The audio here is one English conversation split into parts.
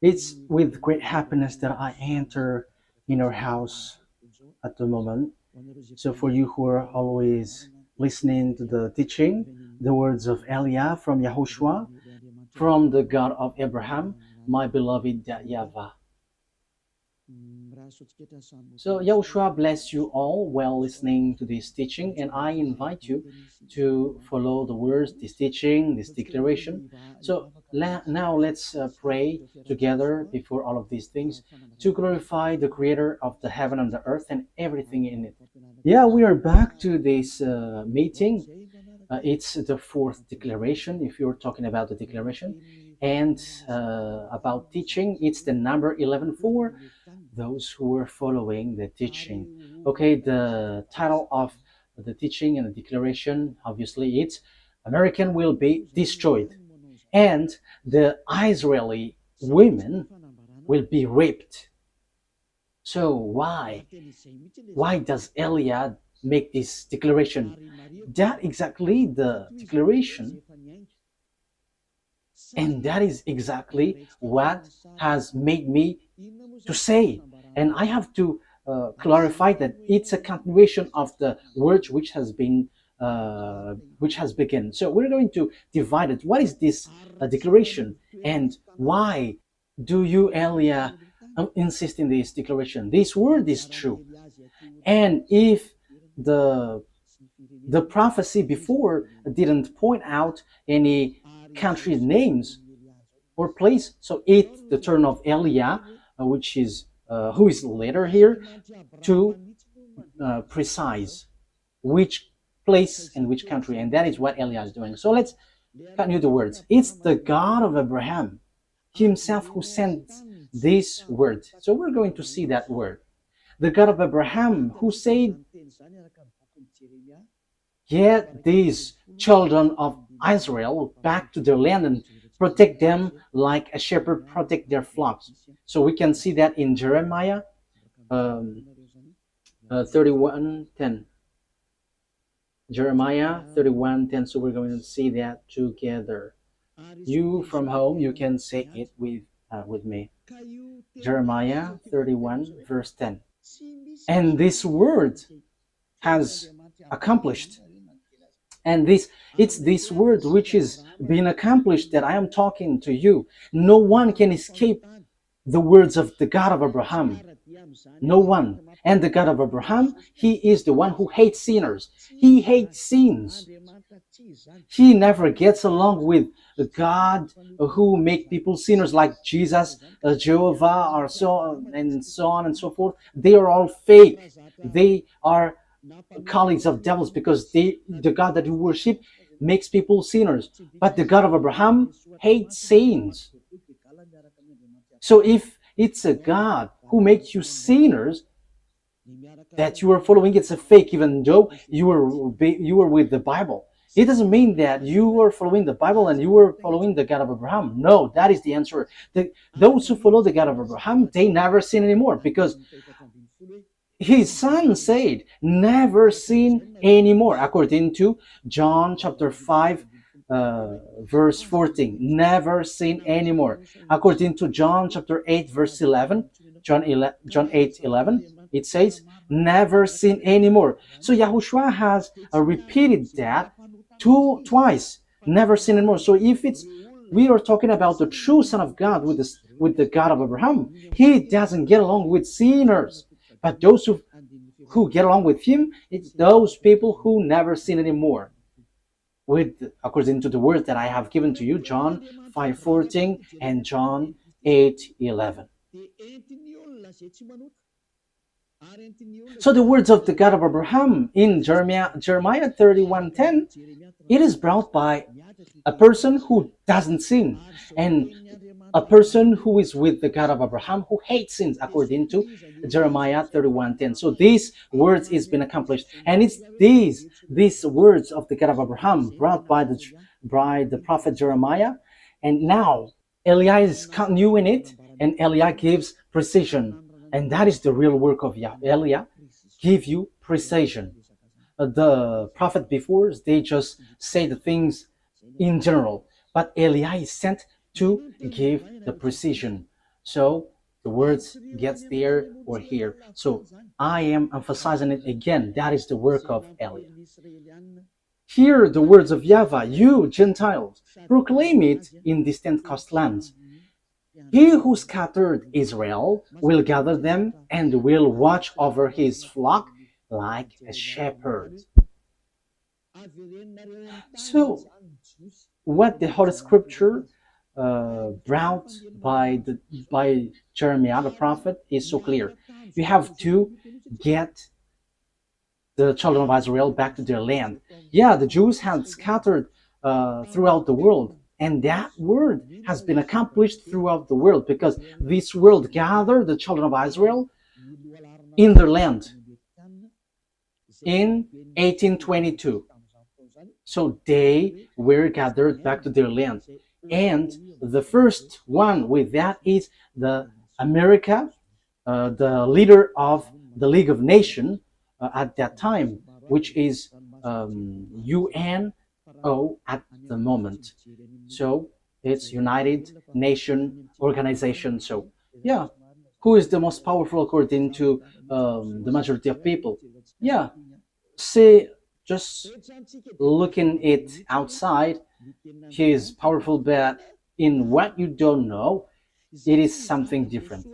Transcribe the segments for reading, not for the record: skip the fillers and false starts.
It's with great happiness that I enter in our house at the moment. So for you who are always listening to the teaching, the words of Eliah from YAHOSHUAH, from the God of Abraham, my beloved YAHVAH. So Yahushua bless you all while listening to this teaching, and I invite you to follow the words, this teaching, this declaration. So now let's pray together before all of these things to glorify the Creator of the heaven and the earth and everything in it. Yeah, we are back to this meeting. It's the fourth declaration, if you're talking about the declaration. And about teaching, it's the number 11 for those who are following the teaching. Okay, the title of the teaching and the declaration, obviously, it's American will be destroyed. And the Israeli women will be raped. So why? Why does Eliah make this declaration? That exactly the declaration, and that is exactly what has made me to say. And I have to clarify that it's a continuation of the word which has begun. So we're going to divide it. What is this declaration, and why do you, Eliah, insist in this declaration? This word is true, and if the prophecy before didn't point out any country names or place, so it's the turn of Eliah, which is who is later here, to precise which place and which country, and that is what Eliah is doing. So let's continue the words. It's the God of Abraham himself who sends this word. So we're going to see that word. The God of Abraham who said, get these children of Israel back to their land and protect them like a shepherd protect their flocks. So we can see that in Jeremiah 31:10. Jeremiah 31:10. So we're going to see that together. You from home, you can say it with me. Jeremiah 31 verse 10. And this word has accomplished. And it's this word which is being accomplished that I am talking to you. No one can escape the words of the God of Abraham. No one. And the God of Abraham, he is the one who hates sinners. He hates sins. He never gets along with God who make people sinners like Jesus, Jehovah, or so on and so forth. They are all fake. They are colleagues of devils because the God that you worship makes people sinners. But the God of Abraham hates sins. So if it's a God who makes you sinners that you are following, it's a fake, even though you are with the Bible. It doesn't mean that you are following the Bible and you are following the God of Abraham. No, that is the answer. Those who follow the God of Abraham, they never sin anymore, because his son said, never sin anymore, according to John chapter 5, verse 14. Never sin anymore. According to John chapter 8, verse 11, John 8:11, it says, never sin anymore. So Yahushua has repeated that twice, never sin anymore. So if we are talking about the true Son of God with the God of Abraham, he doesn't get along with sinners. But those who get along with him, it's those people who never sin anymore. According to the word that I have given to you, John 5:14 and John 8:11. So the words of the God of Abraham in Jeremiah 31:10, it is brought by a person who doesn't sin, and a person who is with the God of Abraham who hates sins, according to Jeremiah 31:10. So these words is been accomplished, and it's these words of the God of Abraham brought by the prophet Jeremiah, and now Eliah is continuing it, and Eliah gives precision, and that is the real work of Eliah, give you precision. The prophet before, they just say the things in general, but Eliah is sent to give the precision. So the words gets there or here. So I am emphasizing it again. That is the work of Eliah. Hear the words of YAHVAH, you Gentiles, proclaim it in distant coastlands. He who scattered Israel will gather them and will watch over his flock like a shepherd. So, what the Holy Scripture brought by Jeremiah the prophet is so clear. You have to get the children of Israel back to their land. Yeah, the Jews had scattered throughout the world, and that word has been accomplished throughout the world because this world gathered the children of Israel in their land in 1822. So they were gathered back to their land. And the first one with that is the America, the leader of the League of Nations at that time, which is UNO at the moment. So it's United Nation Organization. So yeah, who is the most powerful according to the majority of people? Yeah, say just looking it outside, he is powerful, but in what you don't know, it is something different.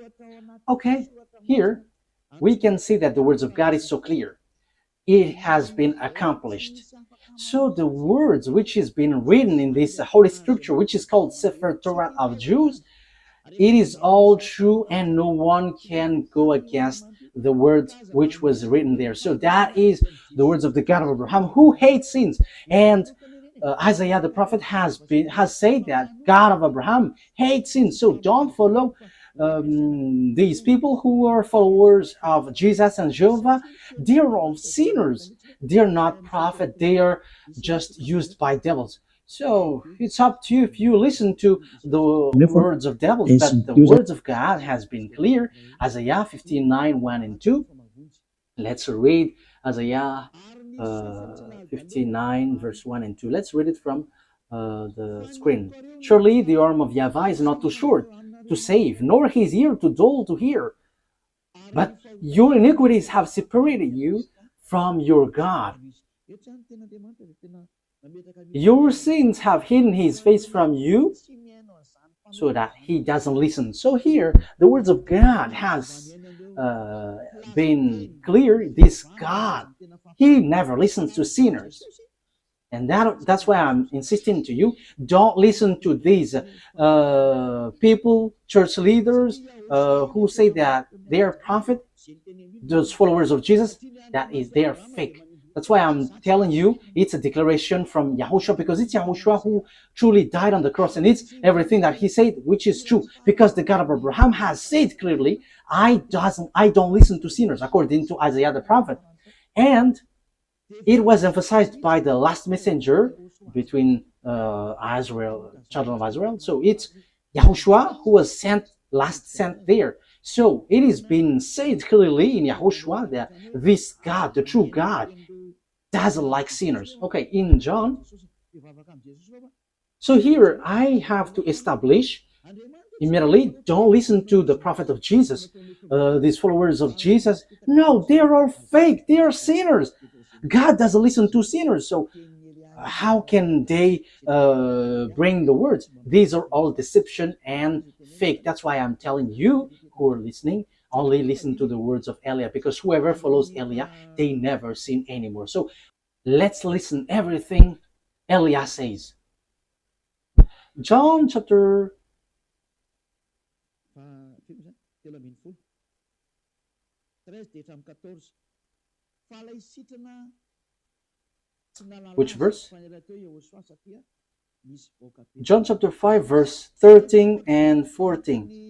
Okay, here we can see that the words of God is so clear. It has been accomplished. So the words which is being written in this Holy Scripture, which is called Sefer Torah of Jews, it is all true and no one can go against the words which was written there. So that is the words of the God of Abraham, who hates sins. And Isaiah the prophet has said that God of Abraham hates sins. So don't follow these people who are followers of Jesus and Jehovah. They are all sinners. They are not prophets. They are just used by devils. So it's up to you if you listen to the words of devils, but the words of God has been clear. Isaiah 59, 1 and 2. Let's read Isaiah 59, verse 1 and 2. Let's read it from the screen. Surely the arm of YAHVAH is not too short to save, nor his ear too dull to hear. But your iniquities have separated you from your God. Your sins have hidden his face from you so that he doesn't listen. So here, the words of God has been clear. This God, he never listens to sinners. And that's why I'm insisting to you, don't listen to these people, church leaders, who say that they are prophet, those followers of Jesus, that is, they are fake. That's why I'm telling you, it's a declaration from YAHOSHUAH, because it's YAHOSHUAH who truly died on the cross, and it's everything that he said, which is true, because the God of Abraham has said clearly, I don't listen to sinners, according to Isaiah the prophet. And it was emphasized by the last messenger between Israel, children of Israel. So it's YAHOSHUAH who was last sent there. So it is being said clearly in YAHOSHUAH that this God, the true God, doesn't like sinners. Okay, in John. So here I have to establish immediately, don't listen to the prophet of Jesus, these followers of Jesus. No, they are all fake. They are sinners. God doesn't listen to sinners. So how can they bring the words? These are all deception and fake. That's why I'm telling you who are listening, only listen to the words of Eliah, because whoever follows Eliah, they never sin anymore. So let's listen everything Eliah says. John chapter which verse? John chapter 5, verse 13 and 14.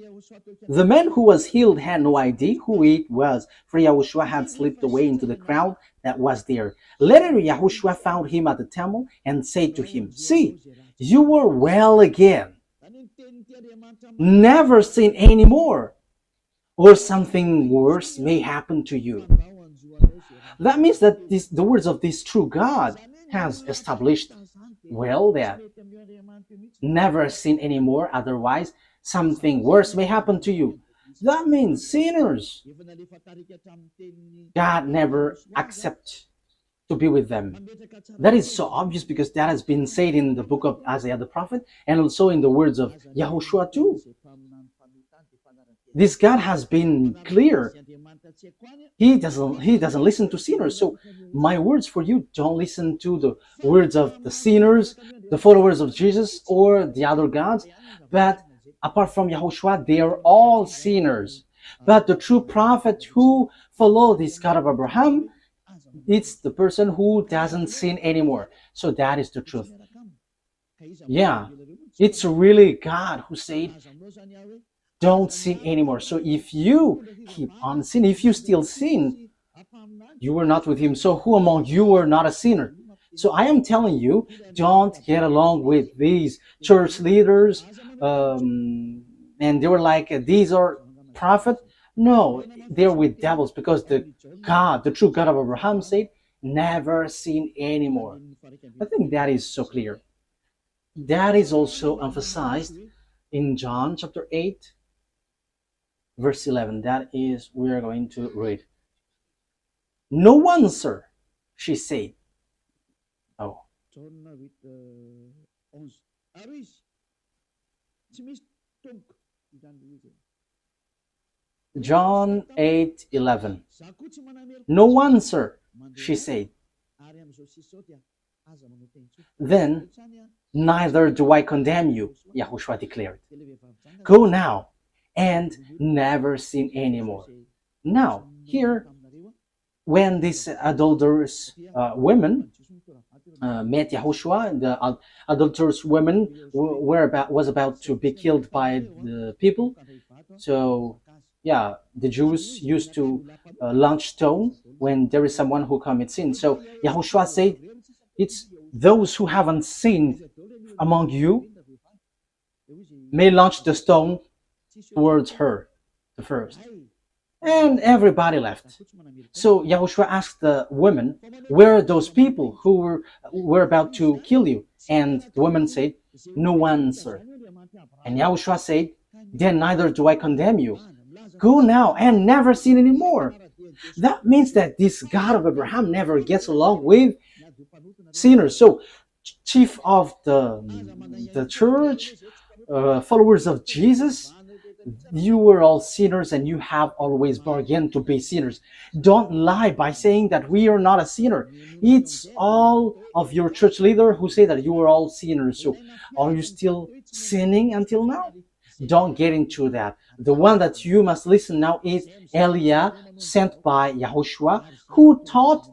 The man who was healed had no idea who it was, for YAHOSHUAH had slipped away into the crowd that was there. Later, YAHOSHUAH found him at the temple and said to him, "See, you are well again. Never sin anymore, or something worse may happen to you." That means that the words of this true God has established well that never sin anymore, otherwise something worse may happen to you. That means sinners, God never accepts to be with them. That is so obvious because that has been said in the book of Isaiah the prophet and also in the words of YAHOSHUAH too. This God has been clear. He doesn't listen to sinners. So my words for you, don't listen to the words of the sinners, the followers of Jesus, or the other gods. But apart from YAHOSHUAH, they are all sinners. But the true prophet who follows this God of Abraham, it's the person who doesn't sin anymore. So that is the truth. Yeah, it's really God who said, don't sin anymore. So if you keep on sinning, if you still sin, you were not with him. So who among you are not a sinner? So I am telling you, don't get along with these church leaders. And they were like, these are prophets. No, they're with devils because the true God of Abraham said, never sin anymore. I think that is so clear. That is also emphasized in John chapter 8, verse 11. That is, we are going to read. No one, sir, she said. Oh. John 8:11. No one, sir, she said. Then, neither do I condemn you, YAHOSHUAH declared. Go now and never sin anymore. Now, here, when these adulterous women met YAHOSHUAH, the adulterous women was about to be killed by the people. So, yeah, the Jews used to launch stone when there is someone who commits sin. So YAHOSHUAH said, it's those who haven't sinned among you may launch the stone towards her, the first. And everybody left. So YAHOSHUAH asked the women, where are those people who were about to kill you? And the woman said, no one, sir. And YAHOSHUAH said, then neither do I condemn you. Go now and never sin anymore. That means that this God of Abraham never gets along with sinners. So chief of the church, followers of Jesus, you were all sinners and you have always bargained to be sinners. Don't lie by saying that we are not a sinner. It's all of your church leader who say that you are all sinners. So are you still sinning until now? Don't get into that. The one that you must listen now is Eliah, sent by YAHOSHUAH, who taught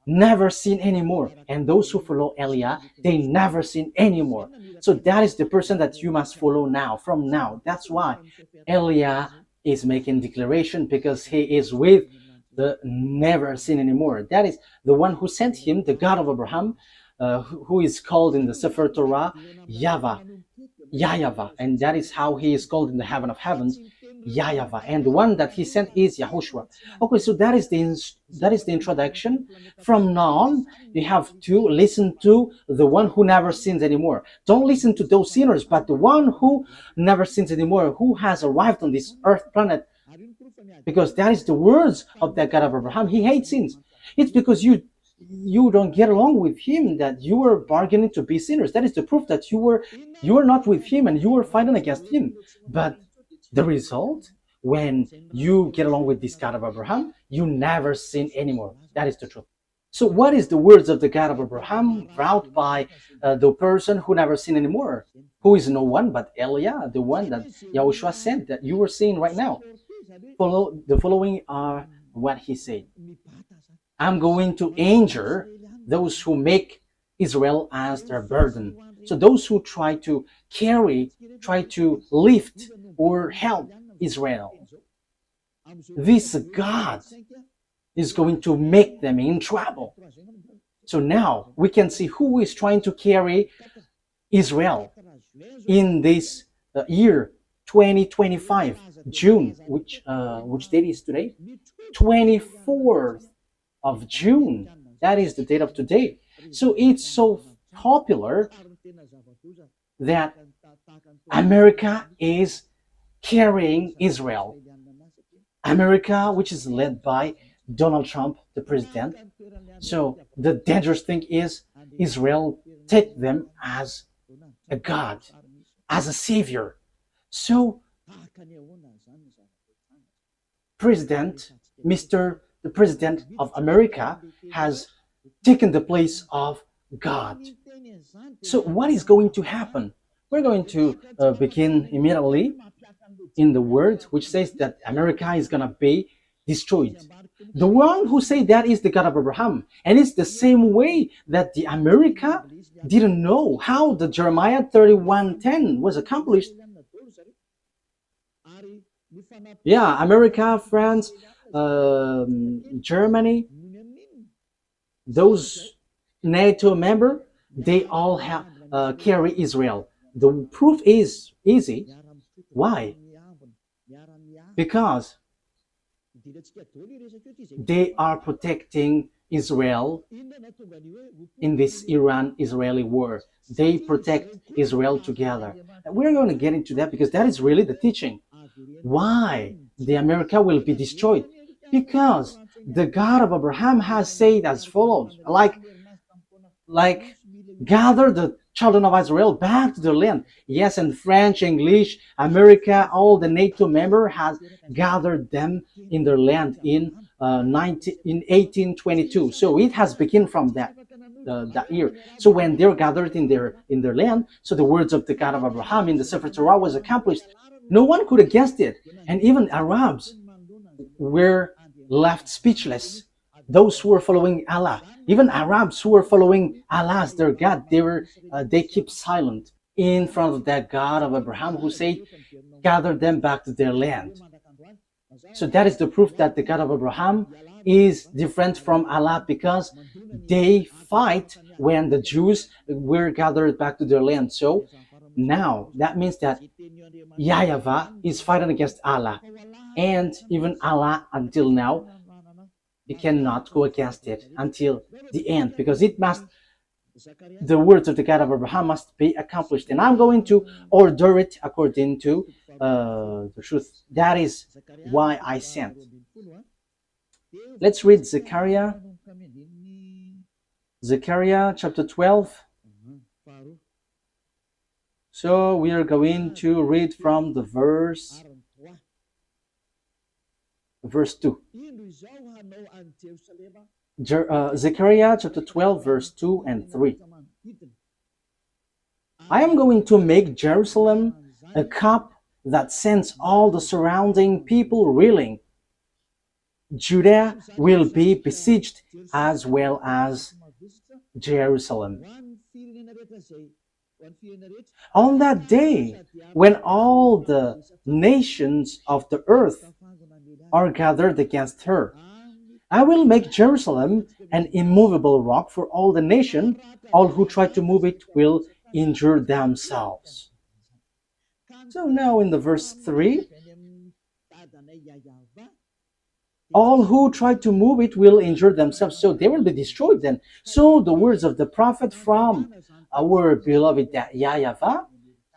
never sin anymore. And those who follow Eliah, they never sin anymore. So that is the person that you must follow now, from now. That's why Eliah is making declaration, because he is with the never sin anymore. That is the one who sent him, the God of Abraham, who is called in the Sefer Torah YAHVAH, YAHVAH, and that is how he is called in the heaven of heavens, YAHVAH, and the one that he sent is YAHOSHUAH. Okay, so that is the introduction. From now on, you have to listen to the one who never sins anymore. Don't listen to those sinners, but the one who never sins anymore, who has arrived on this earth planet, because that is the words of that God of Abraham. He hates sins. It's because you don't get along with him that you were bargaining to be sinners. That is the proof that you were not with him and you were fighting against him. But the result, when you get along with this God of Abraham, you never sin anymore. That is the truth. So what is the words of the God of Abraham brought by the person who never sinned anymore? Who is no one but Eliah, the one that YAHOSHUAH sent, that you were seeing right now. The following are what he said. I'm going to injure those who make Israel as their burden. So those who try to lift or help Israel, this God is going to make them in trouble. So now we can see who is trying to carry Israel in this year 2025, June, which date is today? 24th of June. That is the date of today. So it's so popular that America is carrying Israel. America, which is led by Donald Trump, the president. So the dangerous thing is Israel take them as a God, as a savior. So President, Mr. the President of America has taken the place of God. So what is going to happen? We're going to begin immediately in the word which says that America is going to be destroyed. The one who say that is the God of Abraham. And it's the same way that the America didn't know how the Jeremiah 31:10 was accomplished. Yeah, America, France, Germany, those NATO member, they all have carry Israel. The proof is easy. Why? Because they are protecting Israel in this Iran-Israeli war. They protect Israel together. And we're going to get into that because that is really the teaching. Why the America will be destroyed? Because the God of Abraham has said as follows, like gather the children of Israel back to their land. Yes, and French, English, America, all the NATO member has gathered them in their land in 1822. So it has begun from that year. So when they're gathered in their land, so the words of the God of Abraham in the Sefer Torah was accomplished. No one could have guessed it, and even Arabs were left speechless. Those who were following Allah, even Arabs who were following Allah as their God, they keep silent in front of that God of Abraham who said, gather them back to their land. So that is the proof that the God of Abraham is different from Allah, because they fight when the Jews were gathered back to their land. So now that means that YAHVAH is fighting against Allah, and even Allah until now, he cannot go against it until the end, because the words of the God of Abraham must be accomplished, and I'm going to order it according to the truth. That is why I sent. Let's read Zechariah chapter 12. So we are going to read from the verse 2. Zechariah chapter 12, verse 2 and 3. I am going to make Jerusalem a cup that sends all the surrounding people reeling. Judah will be besieged as well as Jerusalem. On that day, when all the nations of the earth are gathered against her, I will make Jerusalem an immovable rock for all the nation. All who try to move it will injure themselves. So now in the verse 3, all who try to move it will injure themselves. So they will be destroyed then. So the words of the prophet from our beloved YAHVAH,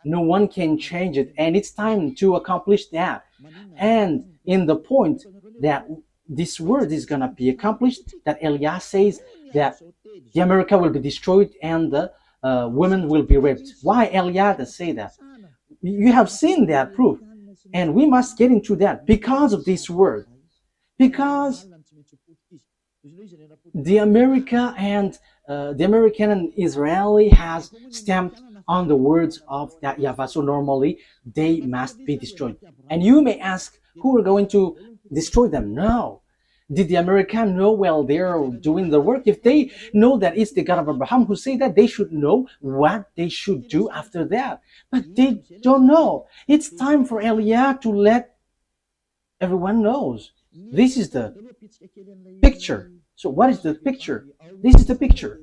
no one can change it. And it's time to accomplish that. And in the point that this word is going to be accomplished, that Elias says that the America will be destroyed and the women will be raped. Why Elias say that? You have seen that proof. And we must get into that because of this word. Because the American and Israeli has stamped on the words of that YAHVAH. So normally they must be destroyed. And you may ask, who are going to destroy them? No. Did the American know? Well, they're doing the work. If they know that it's the God of Abraham who say that, they should know what they should do after that. But they don't know. It's time for Eliah to let everyone knows. This is the picture. So what is the picture? This is the picture.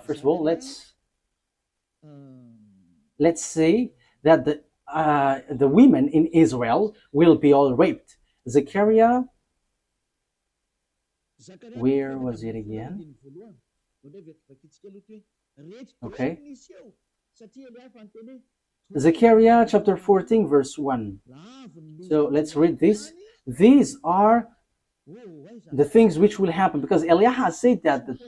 First of all, let's say that the women in Israel will be all raped. Zechariah, where was it again? Okay? Zechariah chapter 14 verse 1. So let's read this. These are the things which will happen, because Eliah has said that the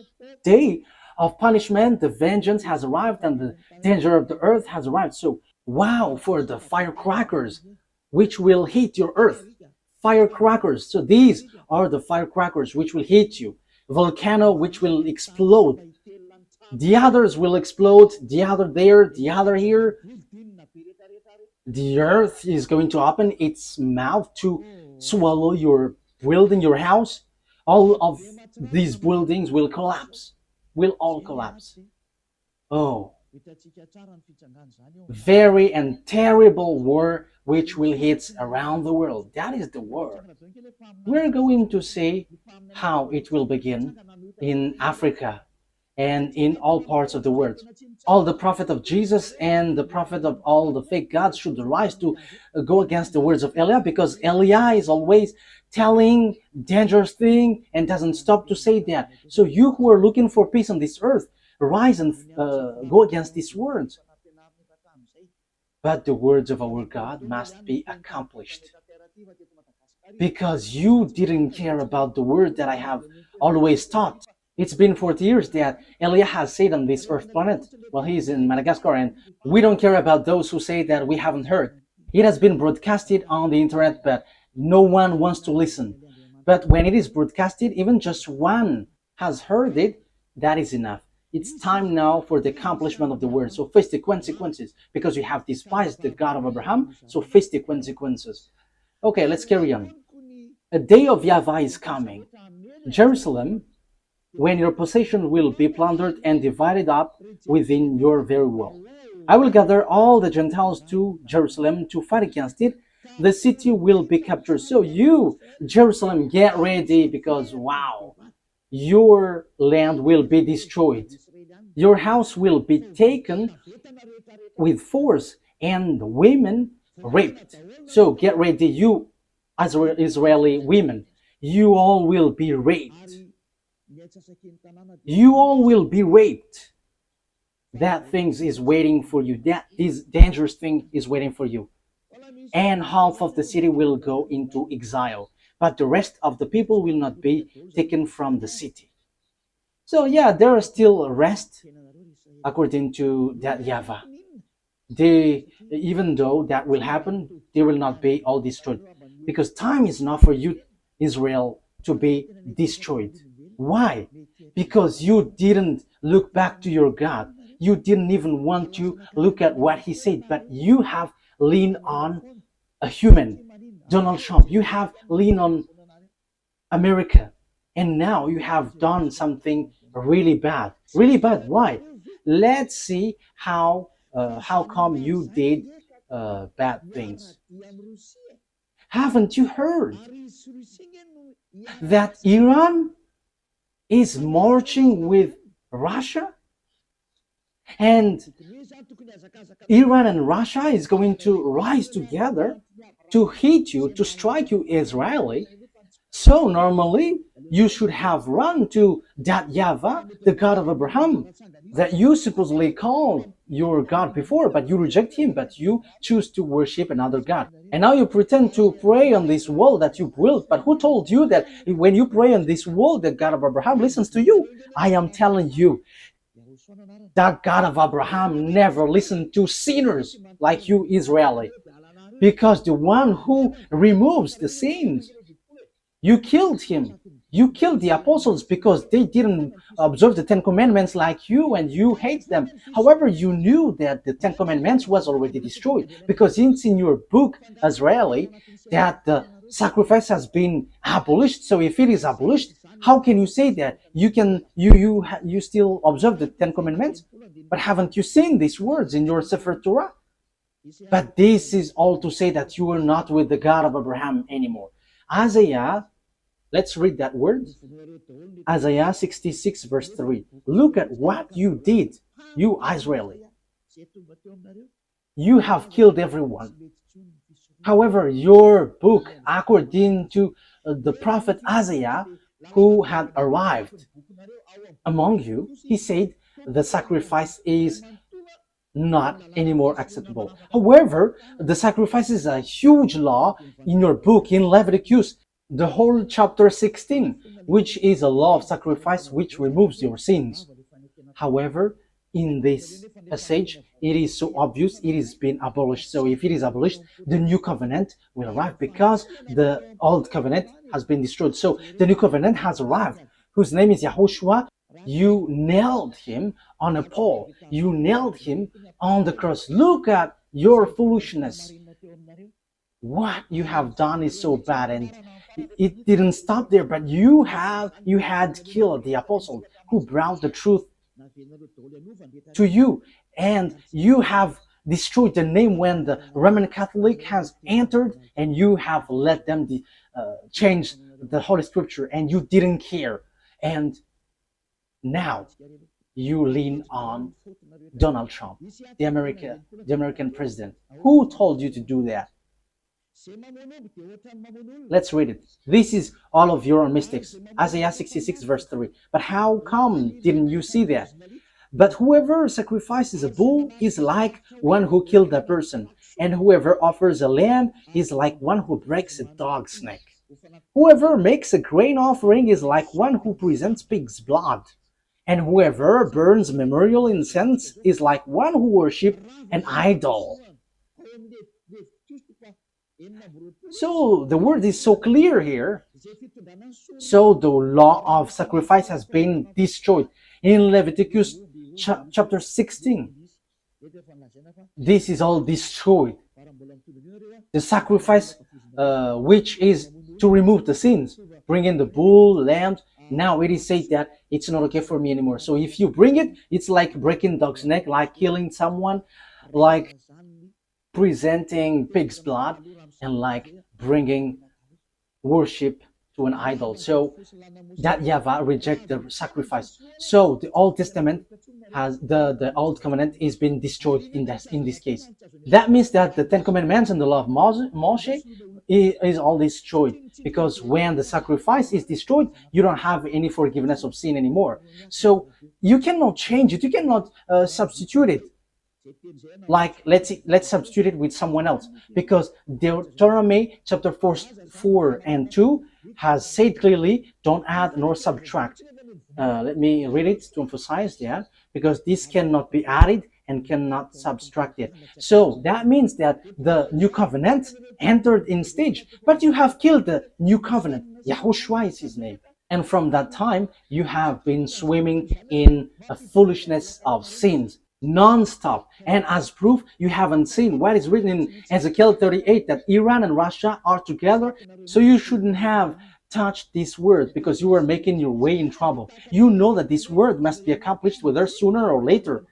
day of punishment, the vengeance has arrived, and the danger of the earth has arrived. So wow for the firecrackers which will hit your earth. Firecrackers. So these are the firecrackers which will hit you. Volcano which will explode. The others will explode, the other there, the other here. The earth is going to open its mouth to swallow your building, your house. All of these buildings will collapse, will all collapse. Oh, very and terrible war which will hit around the world. That is the war. We're going to see how it will begin in Africa and in all parts of the world. All the prophet of Jesus and the prophet of all the fake gods should rise to go against the words of Eliah, because Eliah is always telling dangerous thing and doesn't stop to say that. So you who are looking for peace on this earth, rise and go against these words. But the words of our God must be accomplished, because you didn't care about the word that I have always taught. It's been 40 years that Eliah has said on this earth planet. Well, he's in Madagascar, and we don't care about those who say that we haven't heard. It has been broadcasted on the internet, but no one wants to listen. But when it is broadcasted, even just one has heard it, that is enough. It's time now for the accomplishment of the word. So face the consequences, because you have despised the God of Abraham. So face the consequences. Okay, let's carry on. A day of YAHVAH is coming. Jerusalem, when your possession will be plundered and divided up within your very wall. I will gather all the Gentiles to Jerusalem to fight against it. The city will be captured. So you, Jerusalem, get ready, because wow, your land will be destroyed. Your house will be taken with force and women raped. So get ready, you Israeli women. You all will be raped. You all will be raped. That thing is waiting for you. This dangerous thing is waiting for you. And half of the city will go into exile, but the rest of the people will not be taken from the city. So yeah, there are still rest according to that YAHVAH. Even though that will happen, they will not be all destroyed, because time is not for you, Israel, to be destroyed. Why? Because you didn't look back to your God. You didn't even want to look at what he said, but you have leaned on a human, Donald Trump. You have leaned on America, and now you have done something really bad. Really bad. Why? Let's see how come you did bad things. Haven't you heard that Iran is marching with Russia? And Iran and Russia is going to rise together to hit you, to strike you, Israeli. So normally you should have run to that YAHVAH, the God of Abraham, that you supposedly call your God before, but you reject him, but you choose to worship another God. And now you pretend to pray on this wall that you built. But who told you that when you pray on this wall, the God of Abraham listens to you? I am telling you, that God of Abraham never listened to sinners like you, Israeli, because the one who removes the sins, you killed him. You killed the apostles because they didn't observe the Ten Commandments like you, and you hate them. However, you knew that the Ten Commandments was already destroyed, because it's in your book, Israeli, that the sacrifice has been abolished. So if it is abolished, how can you say that you still observe the Ten Commandments? But haven't you seen these words in your Sefer Torah? But this is all to say that you are not with the God of Abraham anymore. Isaiah, let's read that word. Isaiah 66 verse 3. Look at what you did, you Israeli. You have killed everyone. However, your book, according to the prophet Isaiah, who had arrived among you, he said, the sacrifice is not anymore acceptable. However, the sacrifice is a huge law in your book, in Leviticus, the whole chapter 16, which is a law of sacrifice which removes your sins. However, in this passage, it is so obvious it is being abolished. So if it is abolished, the new covenant will arrive, because the old covenant has been destroyed. So the new covenant has arrived, whose name is YAHOSHUAH. You nailed him on a pole. You nailed him on the cross. Look at your foolishness. What you have done is so bad, and it didn't stop there, but you had killed the apostle who brought the truth to you, and you have destroyed the name when the Roman Catholic has entered, and you have let them change the Holy Scripture, and you didn't care. And now you lean on Donald Trump, the American president. Who told you to do that? Let's read it. This is all of your mistakes. Isaiah 66 verse 3. But how come didn't you see that? But whoever sacrifices a bull is like one who killed a person, and whoever offers a lamb is like one who breaks a dog's neck. Whoever makes a grain offering is like one who presents pig's blood. And whoever burns memorial incense is like one who worships an idol. So the word is so clear here. So the law of sacrifice has been destroyed. In Leviticus chapter 16, this is all destroyed. The sacrifice, which is to remove the sins, bring in the bull, lamb. Now it is said that it's not okay for me anymore. So if you bring it, it's like breaking dog's neck, like killing someone, like presenting pig's blood, and like bringing worship to an idol. So that YAHVAH reject the sacrifice. So the Old Testament has the Old Covenant is being destroyed in this case. That means that the Ten Commandments and the law of Moshe is all destroyed, because when the sacrifice is destroyed, you don't have any forgiveness of sin anymore. So you cannot change it. You cannot substitute it. Like let's substitute it with someone else, because Deuteronomy chapter 4 and 2 has said clearly, don't add nor subtract. Let me read it to emphasize that, because this cannot be added and cannot subtract it. So that means that the new covenant entered in stage, but you have killed the new covenant. YAHOSHUAH is his name. And from that time, you have been swimming in a foolishness of sins non-stop. And as proof, you haven't seen what is written in Ezekiel 38, that Iran and Russia are together. So you shouldn't have touched this word, because you are making your way in trouble. You know that this word must be accomplished whether sooner or later.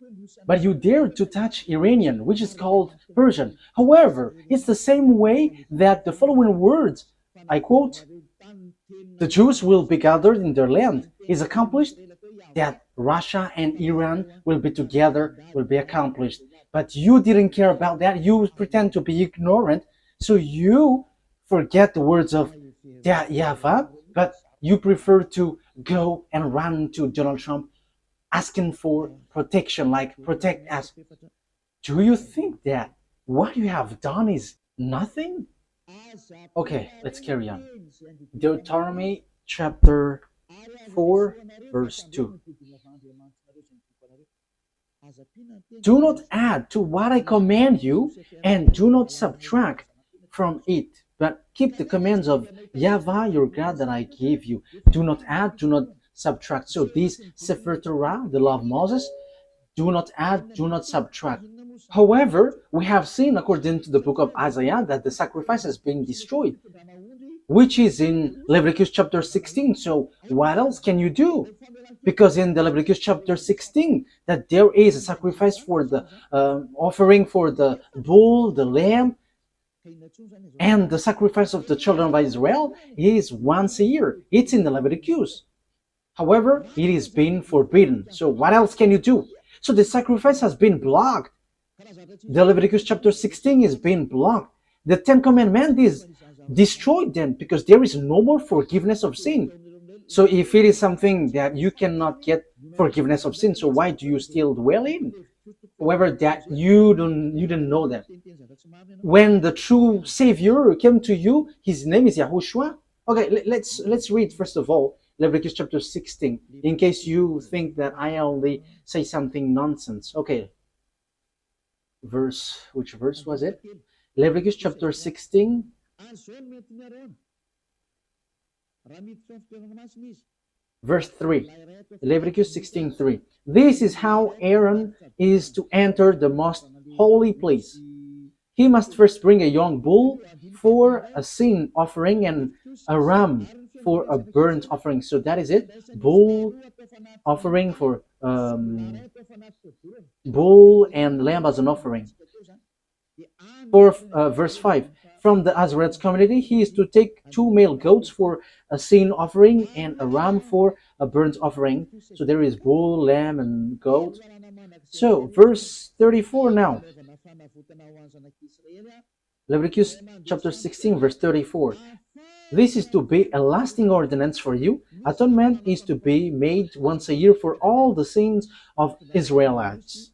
But you dared to touch Iranian, which is called Persian. However, it's the same way that the following words, I quote, the Jews will be gathered in their land, is accomplished, that Russia and Iran will be together, will be accomplished. But you didn't care about that. You pretend to be ignorant. So you forget the words of YAHVAH, but you prefer to go and run to Donald Trump asking for protection, like protect us. Do you think that what you have done is nothing? Okay, let's carry on. Deuteronomy chapter 4 verse 2. Do not add to what I command you, and do not subtract from it, but keep the commands of YAHVAH your God that I gave you. Do not add, do not subtract. So this Sefer Torah, the law of Moses, do not add, do not subtract. However, we have seen according to the book of Isaiah that the sacrifice has been destroyed, which is in Leviticus chapter 16. So what else can you do? Because in the Leviticus chapter 16, that there is a sacrifice for the offering for the bull, the lamb, and the sacrifice of the children of Israel is once a year. It's in the Leviticus. However, it is being forbidden. So what else can you do? So the sacrifice has been blocked. The Leviticus chapter 16 is being blocked. The Ten Commandments is destroyed then, because there is no more forgiveness of sin. So if it is something that you cannot get forgiveness of sin. So why do you still dwell in? However, that you didn't know that. When the true Savior came to you, his name is Yahushua. Okay, let's read first of all Leviticus chapter 16, in case you think that I only say something nonsense. Okay, which verse was it? Leviticus chapter 16, verse 3. Leviticus 16:3. This is how Aaron is to enter the most holy place. He must first bring a young bull for a sin offering and a ram for a burnt offering. So that is it. Bull offering for bull and lamb as an offering. For verse 5. From the Azarite community, he is to take 2 male goats for a sin offering and a ram for a burnt offering. So there is bull, lamb, and goat. So verse 34 now. Leviticus chapter 16, verse 34. This is to be a lasting ordinance for you. Atonement is to be made once a year for all the sins of Israelites.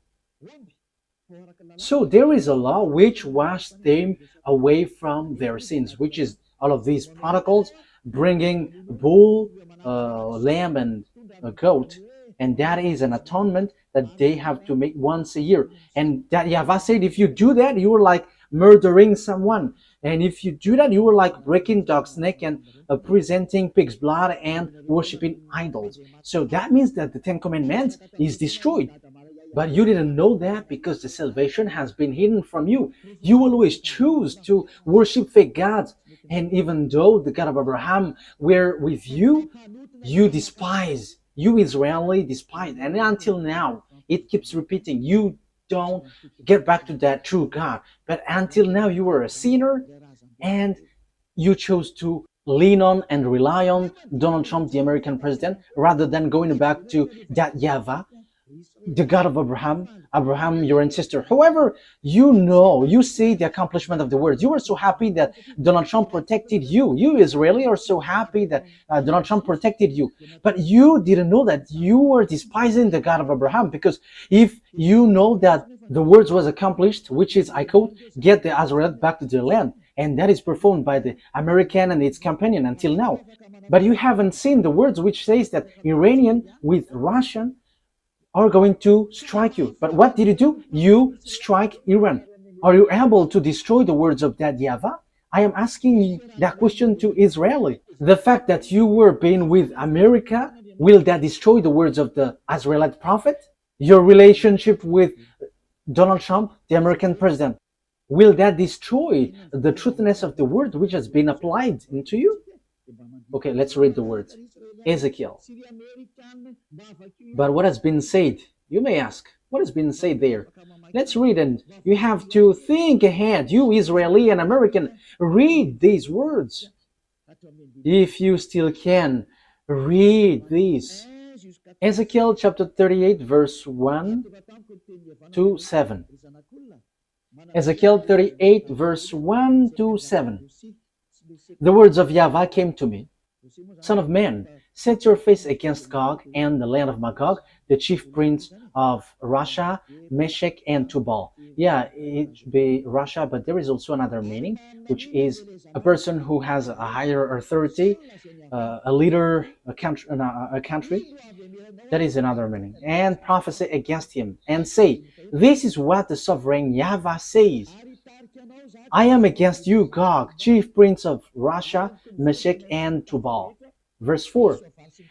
So there is a law which washed them away from their sins, which is all of these protocols, bringing bull, lamb, and a goat. And that is an atonement that they have to make once a year. And that YAHVAH said, if you do that, you are like murdering someone. And if you do that, you are like breaking dog's neck and presenting pig's blood and worshiping idols. So that means that the 10 Commandments is destroyed. But you didn't know that because the salvation has been hidden from you. You always choose to worship fake gods. And even though the God of Abraham were with you, you despise. You Israeli despise. And until now, it keeps repeating. You don't get back to that true God. But until now, you were a sinner and you chose to lean on and rely on Donald Trump, the American president, rather than going back to that YAHVAH, the God of Abraham, your ancestor. However, you see the accomplishment of the words. You were so happy that Donald Trump protected you. You Israeli are so happy that Donald Trump protected you. But you didn't know that you were despising the God of Abraham, because if you know that the words was accomplished, which is, I quote, get the Azarite back to their land. And that is performed by the American and its companion until now. But you haven't seen the words which says that Iranian with Russian are going to strike you. But what did you do? You strike Iran. Are you able to destroy the words of that YAHVAH? I am asking that question to Israeli. The fact that you were being with America, will that destroy the words of the Israelite prophet? Your relationship with Donald Trump, the American president, will that destroy the truthness of the word which has been applied into you? Okay, let's read the words. Ezekiel. But what has been said? You may ask, what has been said there? Let's read, and you have to think ahead. You Israeli and American, read these words. If you still can, read these. Ezekiel chapter 38, verse 1 to 7. Ezekiel 38, verse 1 to 7. The words of YAHVAH came to me. Son of man, set your face against Gog and the land of Magog, the chief prince of Russia, Meshech, and Tubal. Yeah, it should be Russia, but there is also another meaning, which is a person who has a higher authority, a leader, a country. That is another meaning. And prophesy against him, and say, this is what the sovereign YAHVAH says. I am against you, Gog, chief prince of Russia, Meshech, and Tubal. Verse 4.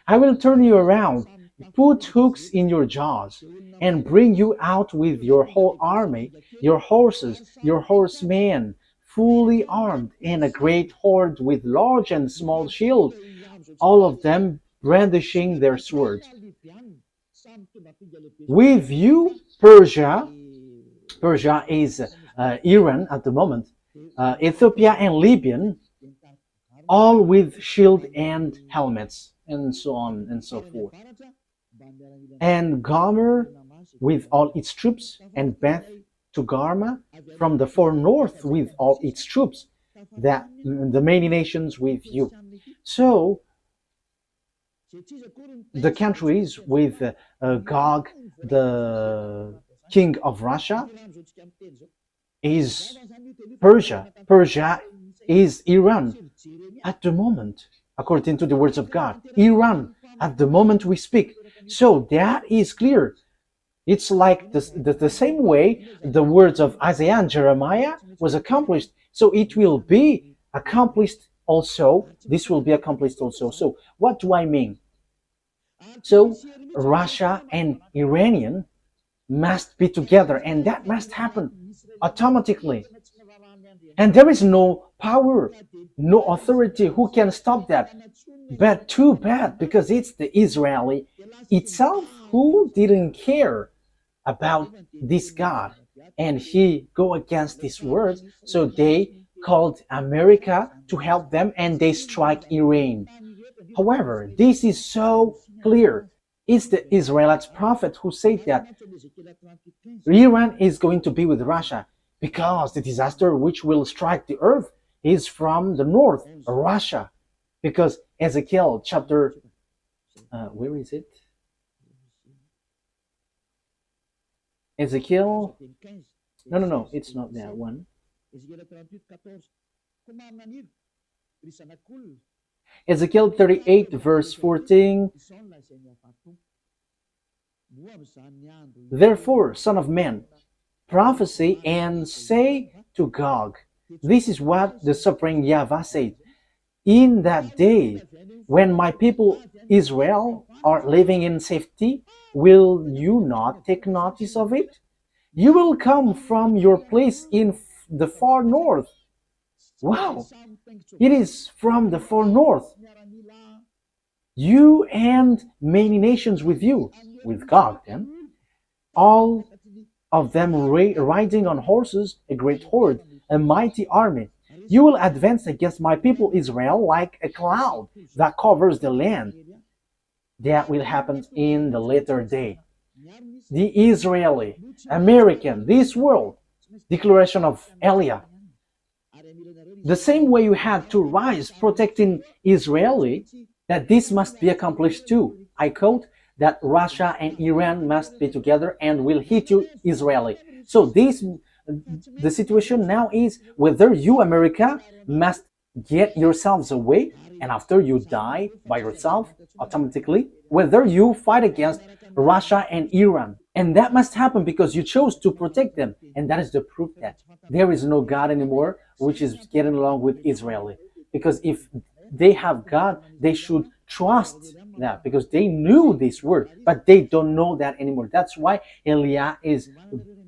I will turn you around, put hooks in your jaws, and bring you out with your whole army, your horses, your horsemen, fully armed, and a great horde with large and small shields, all of them brandishing their swords. With you, Persia is Iran at the moment, Ethiopia and Libya, all with shield and helmets, and so on and so forth. And Gomer with all its troops, and Beth Togarmah from the far north with all its troops, that the many nations with you. So the countries with Gog, the king of Russia, is Persia. Persia is Iran at the moment, according to the words of God. Iran at the moment we speak. So that is clear. It's like the same way the words of Isaiah and Jeremiah was accomplished. So it will be accomplished also. This will be accomplished also. So what do I mean? So Russia and Iranian must be together, and that must happen automatically. And there is no power, no authority who can stop that. But too bad, because it's the Israeli itself who didn't care about this God, and he go against this word. So they called America to help them, and they strike Iran. However, this is so clear. It's the Israelite prophet who said that Iran is going to be with Russia because the disaster which will strike the earth is from the north, Russia. Because Ezekiel chapter, where is it? Ezekiel, no, it's not that one. Ezekiel 38 verse 14. Therefore, son of man, prophesy and say to Gog, this is what the sovereign YAHVAH said. In that day, when my people Israel are living in safety, will you not take notice of it? You will come from your place in the far north. Wow! It is from the far north. You and many nations with you, with God then, all of them riding on horses, a great horde, a mighty army. You will advance against my people Israel like a cloud that covers the land. That will happen in the later day. The Israeli, American, this world, declaration of Eliah. The same way you had to rise protecting Israeli, that this must be accomplished too. I quote, that Russia and Iran must be together and will hit you Israeli. So the situation now is whether you, America, must get yourselves away, and after you die by yourself automatically, whether you fight against Russia and Iran. And that must happen because you chose to protect them. And that is the proof that there is no God anymore which is getting along with Israeli. Because if they have God, they should trust that, because they knew this word, but they don't know that anymore. That's why Eliah is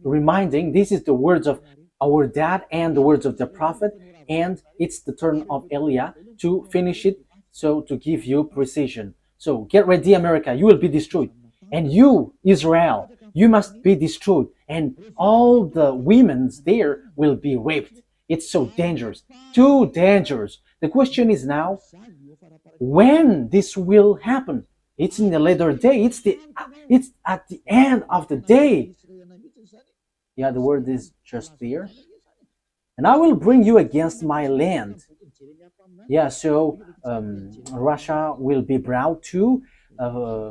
reminding, this is the words of our dad and the words of the prophet, and it's the turn of Eliah to finish it, so to give you precision. So get ready, America, you will be destroyed. And you, Israel, you must be destroyed. And all the women there will be raped. It's so dangerous, too dangerous. The question is now, when this will happen? It's in the later day. It's at the end of the day. Yeah, the word is just there. And I will bring you against my land. Yeah, so Russia will be brought to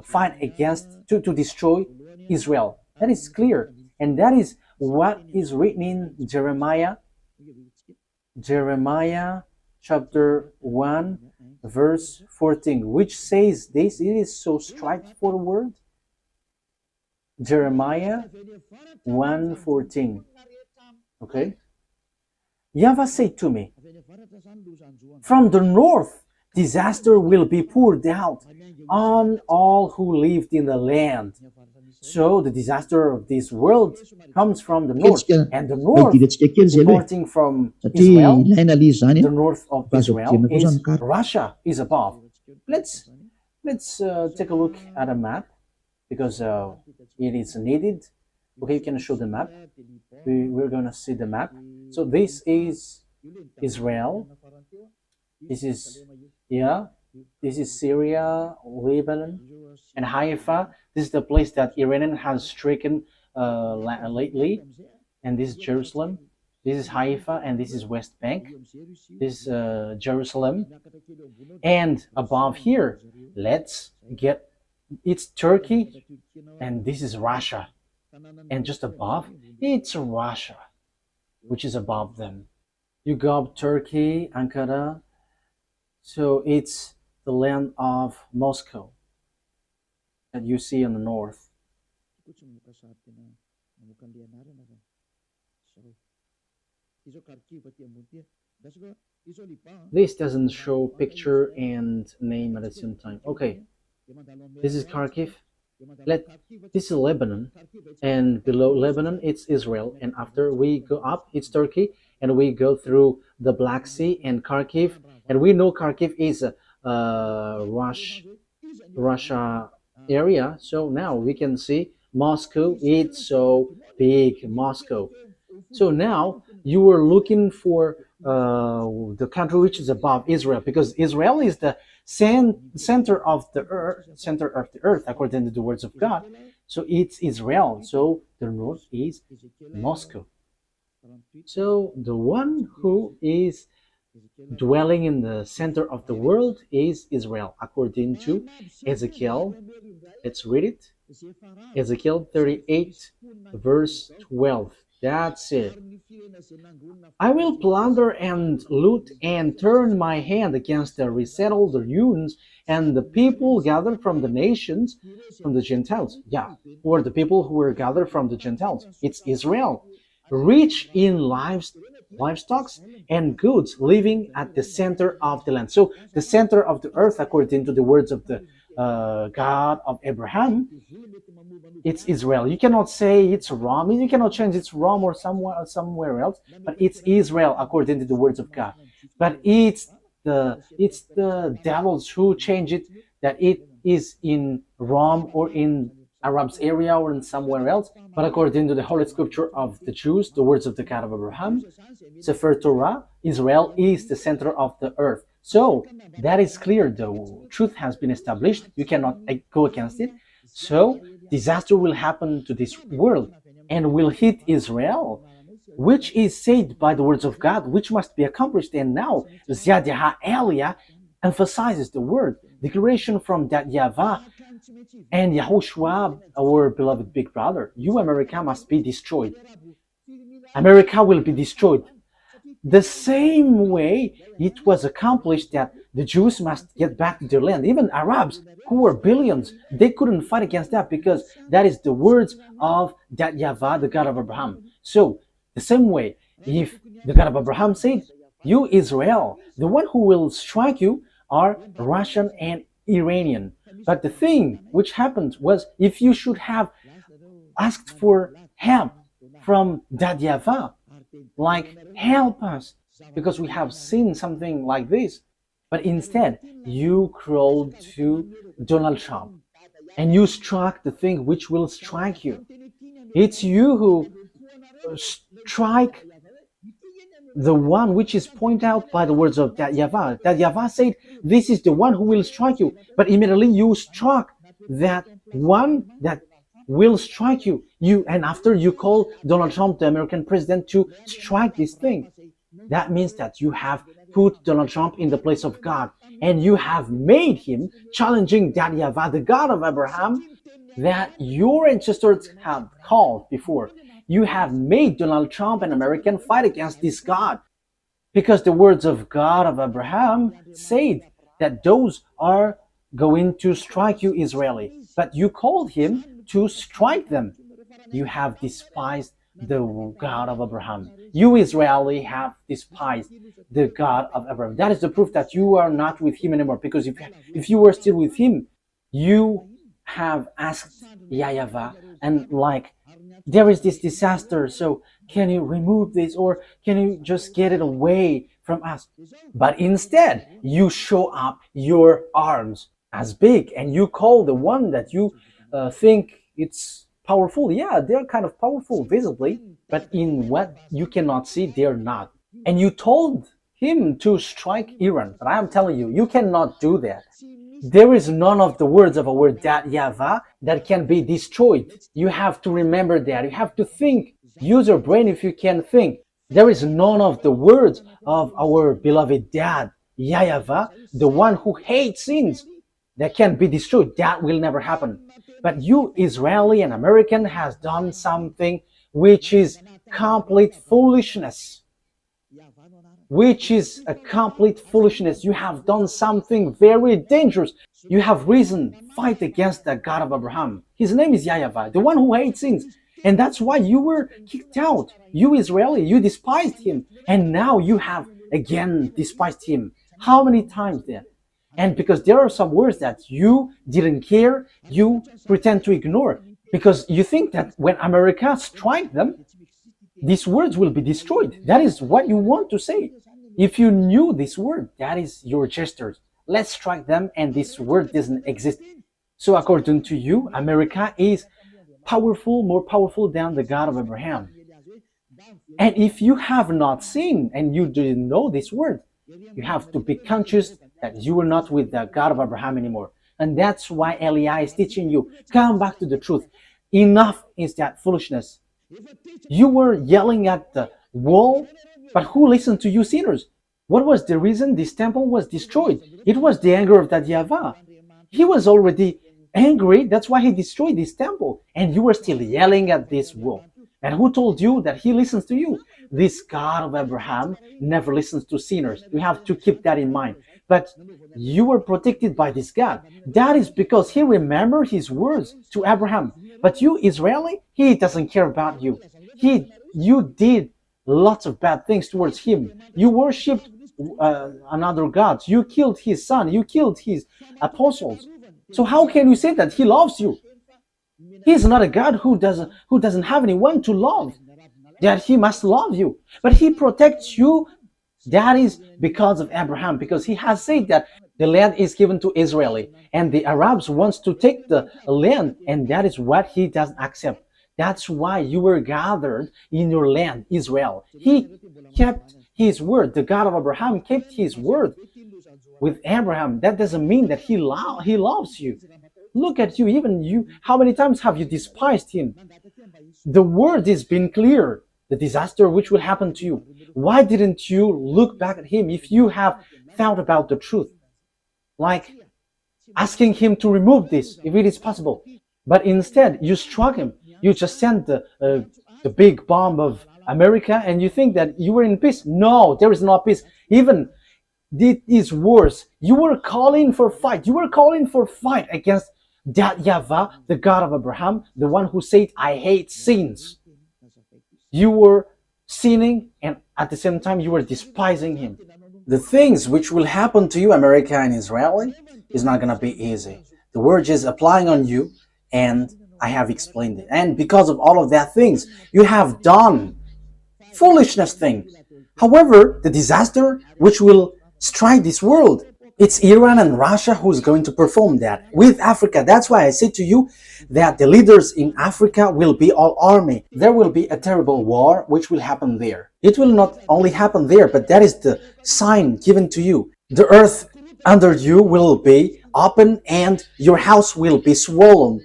fight against, to destroy Israel. That is clear. And that is what is written in Jeremiah. Jeremiah chapter 1 verse 14, which says this. It is so straightforward. Jeremiah 1:14. Okay. YAHVAH said to me, from the north disaster will be poured out on all who lived in the land. So the disaster of this world comes from the north, and the north, reporting from Israel, the north of Israel is Russia is above. Let's take a look at a map, because it is needed. Okay, you can show the map. We're going to see the map. So this is Israel. This is, yeah, this is Syria, Lebanon, and Haifa. This is the place that Iran has stricken lately, and this is Jerusalem. This is Haifa, and this is West Bank. This is Jerusalem. And above here, let's get, it's Turkey, and this is Russia. And just above, it's Russia, which is above them. You go up Turkey, Ankara, so it's the land of Moscow that you see on the north. This doesn't show picture and name at the same time. Okay, this is Kharkiv. This is Lebanon, and below Lebanon it's Israel, and after we go up it's Turkey, and we go through the Black Sea and Kharkiv, and we know Kharkiv is a Russia area. So now we can see Moscow. It's so big, Moscow. So now you were looking for the country which is above Israel, because Israel is the center of the earth, according to the words of God. So it's Israel. So the north is Moscow. So the one who is dwelling in the center of the world is Israel, according to Ezekiel. Let's read it. Ezekiel 38, verse 12. That's it. I will plunder and loot and turn my hand against the resettled ruins and the people gathered from the nations, from the Gentiles. Yeah, or the people who were gathered from the Gentiles. It's Israel, rich in livestock and goods, living at the center of the land. So the center of the earth, according to the words of the God of Abraham, it's Israel. You cannot say it's Rome. You cannot change it's Rome or somewhere else, but it's Israel according to the words of God. But it's the devils who change it, that it is in Rome or in Arabs area or in somewhere else. But according to the Holy Scripture of the Jews, the words of the God of Abraham, Sefer Torah, Israel is the center of the earth. So that is clear. The truth has been established. You cannot go against it. So disaster will happen to this world and will hit Israel, which is said by the words of God, which must be accomplished. And now YAH Elia emphasizes the word declaration from that YAHVAH and YAHOSHUAH, our beloved big brother. You, America, must be destroyed. America will be destroyed. The same way it was accomplished that the Jews must get back to their land. Even Arabs, who were billions, they couldn't fight against that, because that is the words of that YAHVAH, the God of Abraham. So, the same way, if the God of Abraham said, you Israel, the one who will strike you are Russian and Iranian. But the thing which happened was, if you should have asked for help from that YAHVAH, like, help us, because we have seen something like this. But instead, you crawled to Donald Trump and you struck the thing which will strike you. It's you who strike the one which is pointed out by the words of that YAHVAH. That YAHVAH said, this is the one who will strike you. But immediately you struck that one that will strike you. And after you call Donald Trump, the American president, to strike this thing, that means that you have put Donald Trump in the place of God, and you have made him challenging that YAHVAH, the God of Abraham, that your ancestors have called before. You have made Donald Trump, an American, fight against this God, because the words of God of Abraham said that those are going to strike you, Israeli. But you called him to strike them. You have despised the God of Abraham. You Israeli have despised the God of Abraham. That is the proof that you are not with him anymore, because if you were still with him, you have asked YAHVAH, and like, there is this disaster, so can you remove this, or can you just get it away from us? But instead, you show up your arms as big, and you call the one that you think it's powerful. Yeah, they're kind of powerful visibly, but in what you cannot see, they're not. And you told him to strike Iran, but I am telling you, you cannot do that. There is none of the words of our that YAHVAH that can be destroyed. You have to remember that. You have to think. Use your brain if you can think. There is none of the words of our beloved dad, YAHVAH, the one who hates sins, that can be destroyed. That will never happen. But you, Israeli and American, has done something which is complete foolishness. Which is a complete foolishness. You have done something very dangerous. You have risen, fight against the God of Abraham. His name is YAHVAH, the one who hates sins. And that's why you were kicked out. You Israeli, you despised him. And now you have again despised him. How many times then? And because there are some words that you didn't care, you pretend to ignore. Because you think that when America strikes them, these words will be destroyed. That is what you want to say. If you knew this word, that is your gestures. Let's strike them and this word doesn't exist. So according to you, America is powerful, more powerful than the God of Abraham. And if you have not seen and you didn't know this word, you have to be conscious that you are not with the God of Abraham anymore. And that's why Eli is teaching you, come back to the truth. Enough is that foolishness. You were yelling at the wall, but who listened to you sinners? What was the reason this temple was destroyed? It was the anger of that YAHVAH. He was already angry, that's why he destroyed this temple. And you were still yelling at this wall. And who told you that he listens to you? This God of Abraham never listens to sinners. You have to keep that in mind. But you were protected by this God. That is because he remembered his words to Abraham. But you, Israeli, he doesn't care about you. You did lots of bad things towards him. You worshipped another gods. You killed his son. You killed his apostles. So how can you say that he loves you? He's not a God who doesn't have anyone to love, that he must love you. But he protects you. That is because of Abraham, because he has said that the land is given to Israeli, and the Arabs wants to take the land, and that is what he doesn't accept. That's why you were gathered in your land, Israel. He kept his word. The God of Abraham kept his word with Abraham. That doesn't mean that he loves you. Look at you, even you. How many times have you despised him? The word has been clear. The disaster which will happen to you. Why didn't you look back at him if you have thought about the truth? Like asking him to remove this, if it is possible. But instead, you struck him. You just sent the big bomb of America and you think that you were in peace. No, there is no peace. Even it is worse. You were calling for fight. You were calling for fight against that YAHVAH, the God of Abraham, the one who said, I hate sins. You were sinning and at the same time you were despising him. The things which will happen to you, America and Israeli, is not going to be easy. The word is applying on you and I have explained it. And because of all of that things, you have done foolishness things. However, the disaster which will strike this world, it's Iran and Russia who's going to perform that with Africa. That's why I say to you that the leaders in Africa will be all army. There will be a terrible war which will happen there. It will not only happen there, but that is the sign given to you. The earth under you will be open and your house will be swollen.